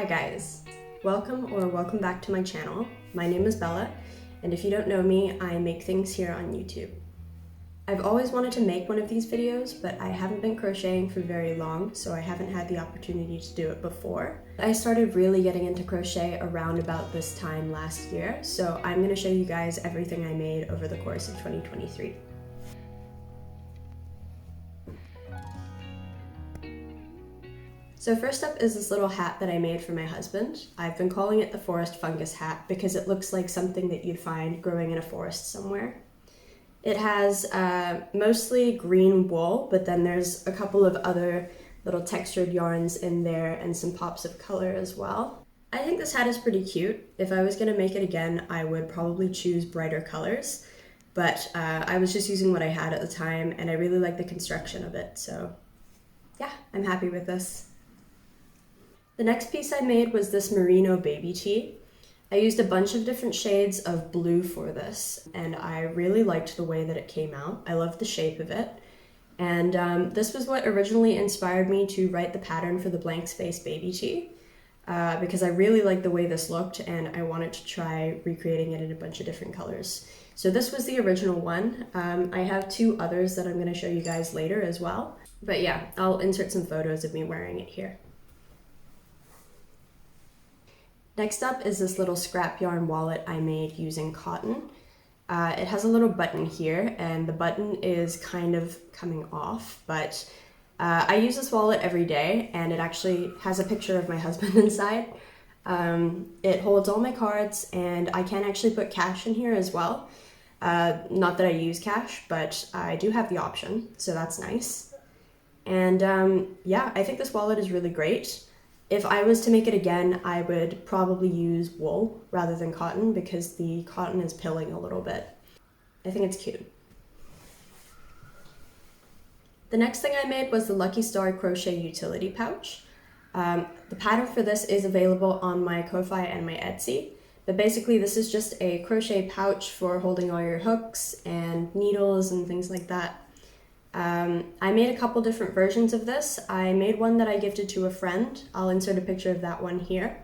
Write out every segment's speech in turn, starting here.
Hi guys, welcome back to my channel. My name is Bella, and if you don't know me, I make things here on YouTube. I've always wanted to make one of these videos, but I haven't been crocheting for very long, so I haven't had the opportunity to do it before. I started really getting into crochet around about this time last year, so I'm going to show you guys everything I made over the course of 2023. So first up is this little hat that I made for my husband. I've been calling it the forest fungus hat because it looks like something that you'd find growing in a forest somewhere. It has mostly green wool, but then there's a couple of other little textured yarns in there and some pops of color as well. I think this hat is pretty cute. If I was going to make it again, I would probably choose brighter colors, but I was just using what I had at the time and I really like the construction of it, so yeah, I'm happy with this. The next piece I made was this merino baby tee. I used a bunch of different shades of blue for this, and I really liked the way that it came out. I loved the shape of it. And this was what originally inspired me to write the pattern for the blank space baby tee, because I really liked the way this looked and I wanted to try recreating it in a bunch of different colors. So this was the original one. I have two others that I'm going to show you guys later as well. But yeah, I'll insert some photos of me wearing it here. Next up is this little scrap yarn wallet I made using cotton. It has a little button here and the button is kind of coming off, but I use this wallet every day and it actually has a picture of my husband inside. It holds all my cards and I can actually put cash in here as well. Not that I use cash, but I do have the option, so that's nice. And yeah, I think this wallet is really great. If I was to make it again, I would probably use wool rather than cotton because the cotton is pilling a little bit. I think it's cute. The next thing I made was the Lucky Star crochet utility pouch. The pattern for this is available on my Ko-fi and my Etsy, but basically this is just a crochet pouch for holding all your hooks and needles and things like that. I made a couple different versions of this. I made one that I gifted to a friend. I'll insert a picture of that one here.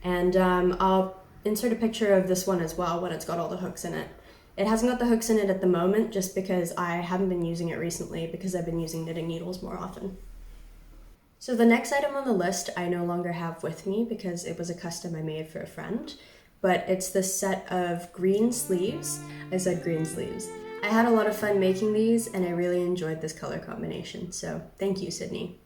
And I'll insert a picture of this one as well when it's got all the hooks in it. It hasn't got the hooks in it at the moment just because I haven't been using it recently because I've been using knitting needles more often. So the next item on the list I no longer have with me because it was a custom I made for a friend, but it's this set of green sleeves. I said green sleeves. I had a lot of fun making these and I really enjoyed this color combination, so thank you, Sydney.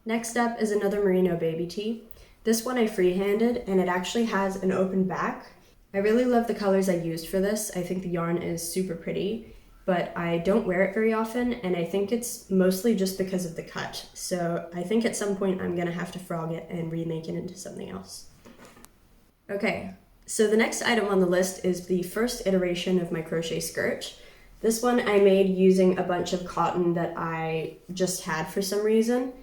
Next up is another merino baby tee. This one I freehanded and it actually has an open back. I really love the colors I used for this. I think the yarn is super pretty, but I don't wear it very often and I think it's mostly just because of the cut. So I think at some point I'm gonna have to frog it and remake it into something else. Okay, so the next item on the list is the first iteration of my crochet skirt. This one I made using a bunch of cotton that I just had for some reason.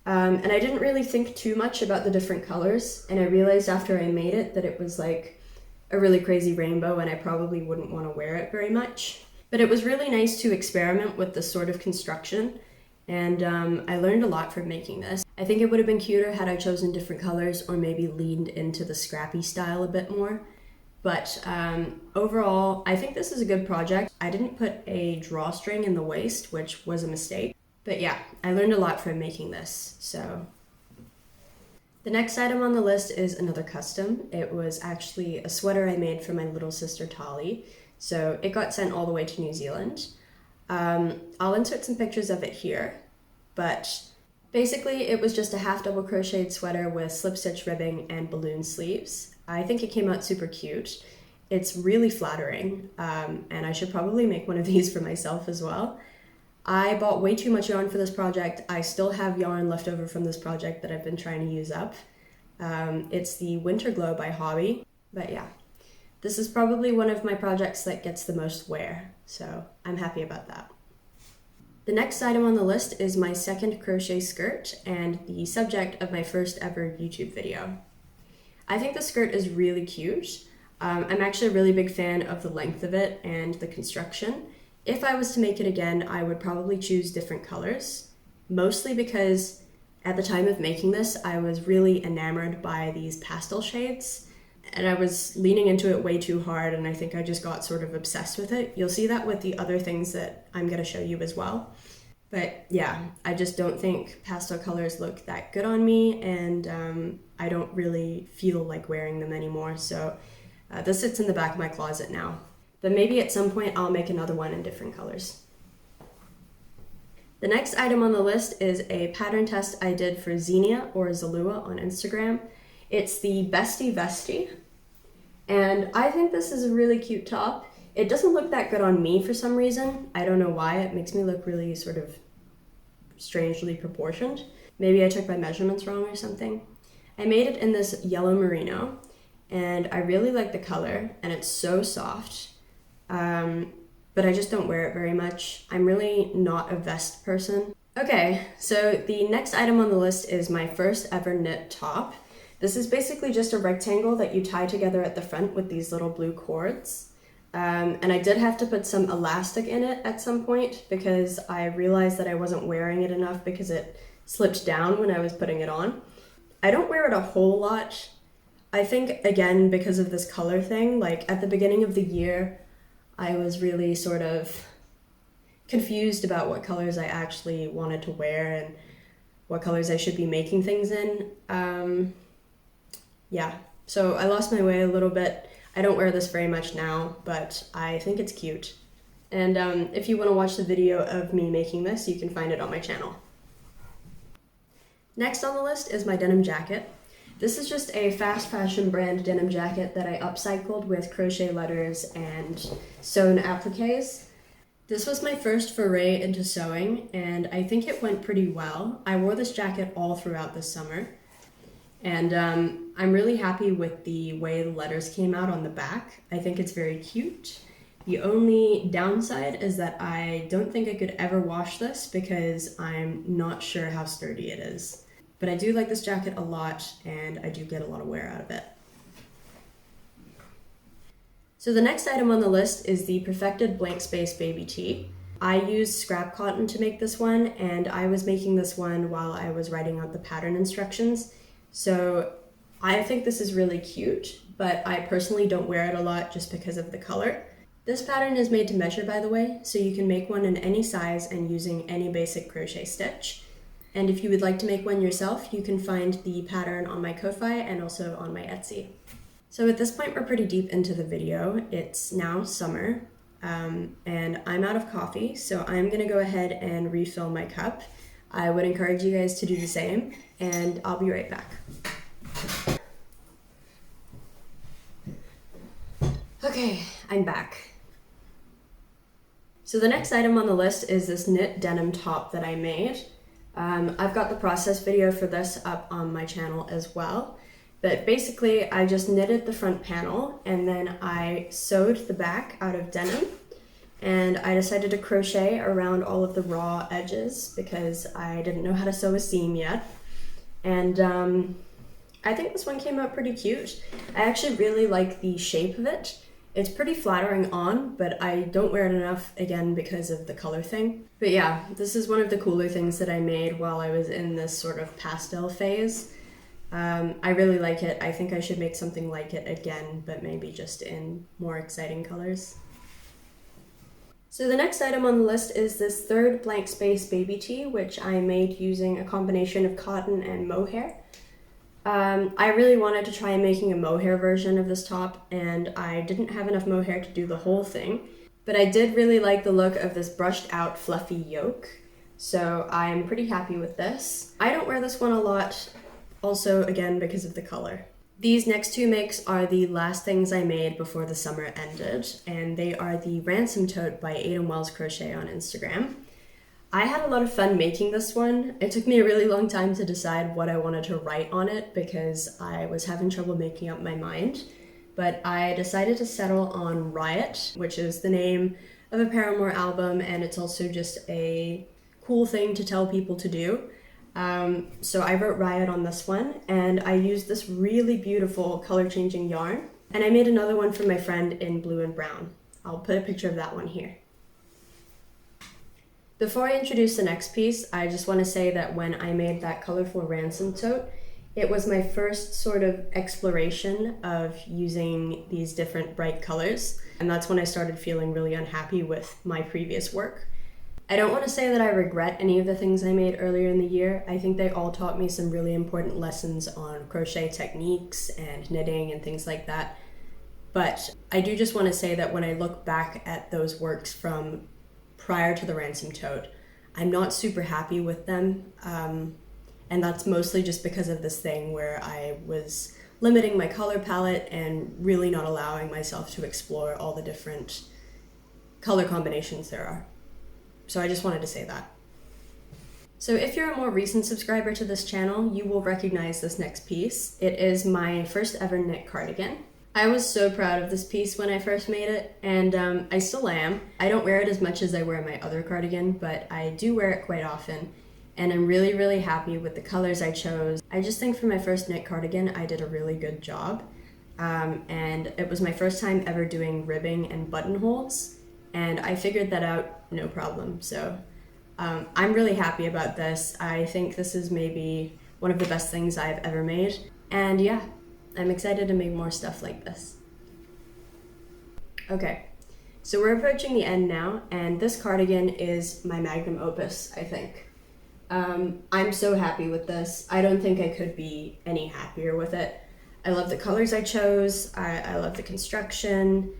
And I didn't really think too much about the different colors. And I realized after I made it that it was like a really crazy rainbow and I probably wouldn't want to wear it very much. But it was really nice to experiment with this sort of construction. And I learned a lot from making this. I think it would have been cuter had I chosen different colors or maybe leaned into the scrappy style a bit more. But overall, I think this is a good project. I didn't put a drawstring in the waist, which was a mistake. But yeah, I learned a lot from making this, so. The next item on the list is another custom. It was actually a sweater I made for my little sister Tali. So it got sent all the way to New Zealand. I'll insert some pictures of it here, but basically it was just a half double crocheted sweater with slip stitch ribbing and balloon sleeves. I think it came out super cute. It's really flattering, and I should probably make one of these for myself as well. I bought way too much yarn for this project. I still have yarn left over from this project that I've been trying to use up. It's the Winter Glow by Hobby, but yeah. This is probably one of my projects that gets the most wear, so I'm happy about that. The next item on the list is my second crochet skirt and the subject of my first ever YouTube video. I think the skirt is really cute. I'm actually a really big fan of the length of it and the construction. If I was to make it again, I would probably choose different colors, mostly because At the time of making this, I was really enamored by these pastel shades, and I was leaning into it way too hard, and I think I just got sort of obsessed with it. You'll see that with the other things that I'm going to show you as well. But yeah, I just don't think pastel colors look that good on me, and I don't really feel like wearing them anymore, so this sits in the back of my closet now. But maybe at some point I'll make another one in different colors. The next item on the list is a pattern test I did for Xenia or Zalua on Instagram. It's the Bestie Vestie, and I think this is a really cute top. It doesn't look that good on me for some reason. I don't know why. It makes me look really sort of strangely proportioned. Maybe I took my measurements wrong or something. I made it in this yellow merino, and I really like the color, and it's so soft. But I just don't wear it very much. I'm really not a vest person. Okay, so the next item on the list is my first ever knit top. This is basically just a rectangle that you tie together at the front with these little blue cords. And I did have to put some elastic in it at some point because I realized that I wasn't wearing it enough because it slipped down when I was putting it on. I don't wear it a whole lot. I think, again, because of this color thing, like at the beginning of the year, I was really sort of confused about what colors I actually wanted to wear and what colors I should be making things in. Yeah, so I lost my way a little bit. I don't wear this very much now, but I think it's cute. And if you want to watch the video of me making this, you can find it on my channel. Next on the list is my denim jacket. This is just a fast fashion brand denim jacket that I upcycled with crochet letters and sewn appliques. This was my first foray into sewing, and I think it went pretty well. I wore this jacket all throughout this summer, and I'm really happy with the way the letters came out on the back. I think it's very cute. The only downside is that I don't think I could ever wash this because I'm not sure how sturdy it is. But I do like this jacket a lot, and I do get a lot of wear out of it. So the next item on the list is the Perfected Blank Space Baby Tee. I used scrap cotton to make this one, and I was making this one while I was writing out the pattern instructions. So I think this is really cute, but I personally don't wear it a lot just because of the color. This pattern is made to measure, by the way, so you can make one in any size and using any basic crochet stitch. And if you would like to make one yourself, you can find the pattern on my Ko-fi and also on my Etsy. So at this point, we're pretty deep into the video. It's now summer, and I'm out of coffee, so I'm gonna go ahead and refill my cup. I would encourage you guys to do the same, and I'll be right back. Okay, I'm back. So the next item on the list is this knit denim top that I made. I've got the process video for this up on my channel as well. But basically, I just knitted the front panel and then I sewed the back out of denim. And I decided to crochet around all of the raw edges because I didn't know how to sew a seam yet. And I think this one came out pretty cute. I actually really like the shape of it. It's pretty flattering on, but I don't wear it enough, again, because of the color thing. But yeah, this is one of the cooler things that I made while I was in this sort of pastel phase. I really like it. I think I should make something like it again, but maybe just in more exciting colors. So the next item on the list is this third blank space baby tee, which I made using a combination of cotton and mohair. I really wanted to try making a mohair version of this top, and I didn't have enough mohair to do the whole thing, but I did really like the look of this brushed out fluffy yoke, so I'm pretty happy with this. I don't wear this one a lot, also again because of the color. These next two makes are the last things I made before the summer ended, and they are the Ransom tote by Aiden Wells Crochet on Instagram. I had a lot of fun making this one. It took me a really long time to decide what I wanted to write on it because I was having trouble making up my mind. But I decided to settle on Riot, which is the name of a Paramore album, and it's also just a cool thing to tell people to do. So I wrote Riot on this one, and I used this really beautiful color-changing yarn. And I made another one for my friend in blue and brown. I'll put a picture of that one here. Before I introduce the next piece, I just want to say that when I made that colorful Ransom tote, it was my first sort of exploration of using these different bright colors, and that's when I started feeling really unhappy with my previous work. I don't want to say that I regret any of the things I made earlier in the year. I think they all taught me some really important lessons on crochet techniques and knitting and things like that. But I do just want to say that when I look back at those works from prior to the Ransom tote, I'm not super happy with them. And that's mostly just because of this thing where I was limiting my color palette and really not allowing myself to explore all the different color combinations there are. So I just wanted to say that. So if you're a more recent subscriber to this channel, you will recognize this next piece. It is my first ever knit cardigan. I was so proud of this piece when I first made it, and I still am. I don't wear it as much as I wear my other cardigan, but I do wear it quite often. And I'm really, really happy with the colors I chose. I just think for my first knit cardigan, I did a really good job. And it was my first time ever doing ribbing and buttonholes, and I figured that out no problem. So I'm really happy about this. I think this is maybe one of the best things I've ever made. And yeah, I'm excited to make more stuff like this. Okay, so we're approaching the end now, and this cardigan is my magnum opus, I think. I'm so happy with this. I don't think I could be any happier with it. I love the colors I chose. I love the construction.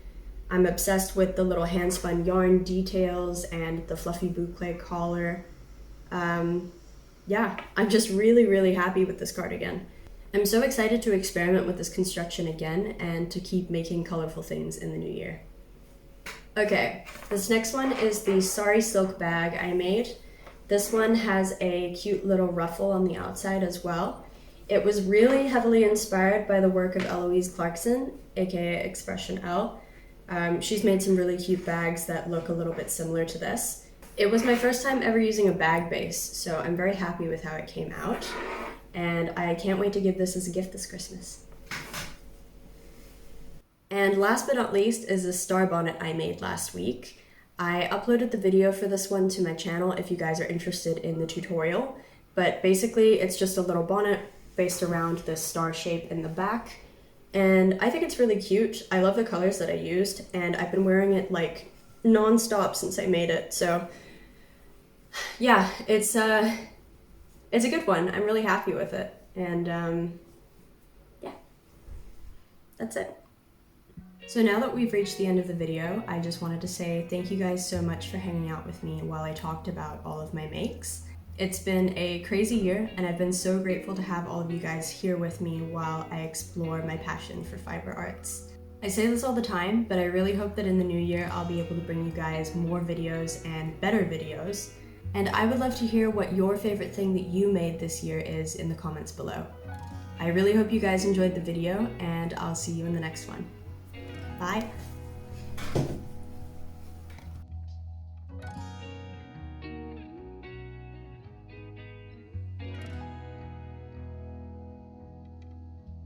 I'm obsessed with the little hand-spun yarn details and the fluffy boucle collar. Yeah, I'm just really, really happy with this cardigan. I'm so excited to experiment with this construction again and to keep making colorful things in the new year. Okay, this next one is the Sari silk bag I made. This one has a cute little ruffle on the outside as well. It was really heavily inspired by the work of Eloise Clarkson, aka Expression L. She's made some really cute bags that look a little bit similar to this. It was my first time ever using a bag base, so I'm very happy with how it came out. And I can't wait to give this as a gift this Christmas. And last but not least is the star bonnet I made last week. I uploaded the video for this one to my channel if you guys are interested in the tutorial, but basically it's just a little bonnet based around this star shape in the back, and I think it's really cute. I love the colors that I used, and I've been wearing it like non-stop since I made it, so yeah, it's a good one. I'm really happy with it, and yeah, that's it. So now that we've reached the end of the video, I just wanted to say thank you guys so much for hanging out with me while I talked about all of my makes. It's been a crazy year, and I've been so grateful to have all of you guys here with me while I explore my passion for fiber arts. I say this all the time, but I really hope that in the new year I'll be able to bring you guys more videos and better videos. And I would love to hear what your favorite thing that you made this year is in the comments below. I really hope you guys enjoyed the video, and I'll see you in the next one. Bye!